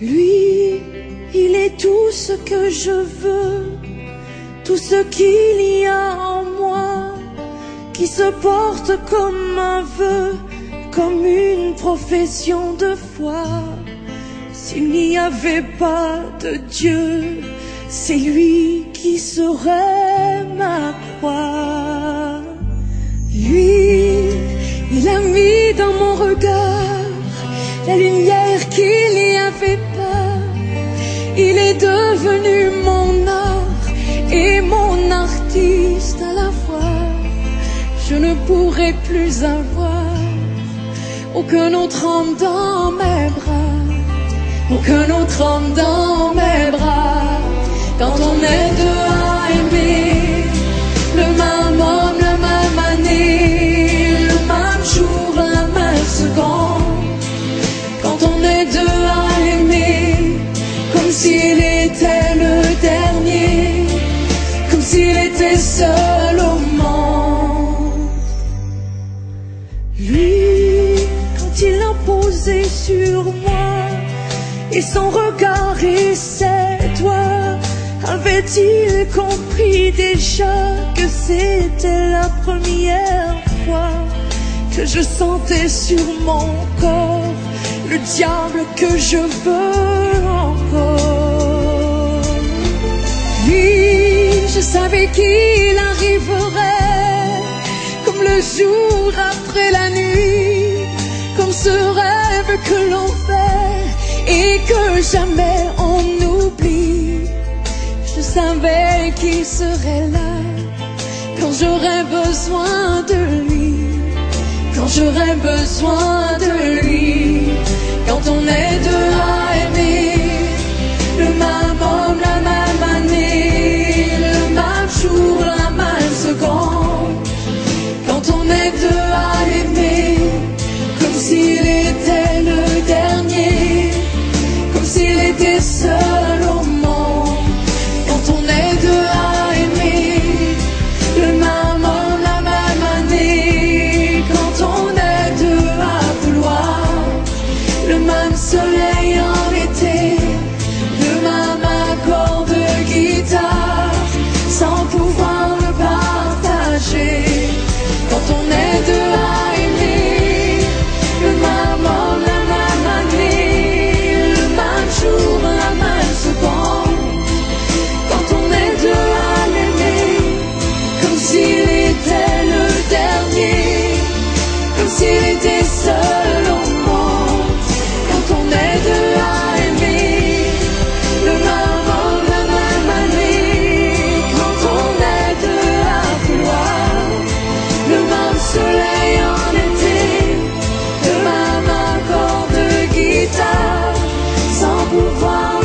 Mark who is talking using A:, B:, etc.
A: Lui, il est tout ce que je veux, tout ce qu'il y a en moi, qui se porte comme un vœu, comme une profession de foi. S'il n'y avait pas de Dieu, c'est lui qui serait ma croix. Lui, il a mis dans mon regard la lumière qu'il n'y avait pas. Il est devenu mon art et mon artiste à la fois. Je ne pourrai plus avoir aucun autre homme dans mes bras, aucun autre homme dans mes bras. Quand on est deux à aimer, le même homme, la même année, le même jour, la même seconde. Quand on est deux à aimer, comme s'il était le dernier, comme s'il était seul au monde. Lui, quand il a posé sur moi, et son regard et ses doigts, avait-il compris déjà que c'était la première fois que je sentais sur mon corps le diable que je veux encore? Lui, je savais qu'il arriverait comme le jour après la nuit, comme ce rêve que l'on fait et que jamais on oublie. Je savais qu'il serait là quand j'aurais besoin de lui, quand j'aurais besoin de lui. Quand on est deux à aimer, le même homme, la même année, le même jour, la même seconde. Quand on est deux à aimer, comme s'il était le dernier, comme s'il était seul au monde. Quand on est deux à aimer, le même homme, la même année. Quand on est deux à vouloir le même soleil en été, le même accord de guitare, sans pouvoir le partager. Quand on est deux à aimer, le même homme, la même année, le même jour, la même seconde. Quand on est deux à l'aimer, comme s'il était le dernier, comme s'il était seul au monde. Quand on est deux à aimer, le même homme, la même année. Quand on est deux à vouloir le même soleil en été, le même accord de guitare, sans pouvoir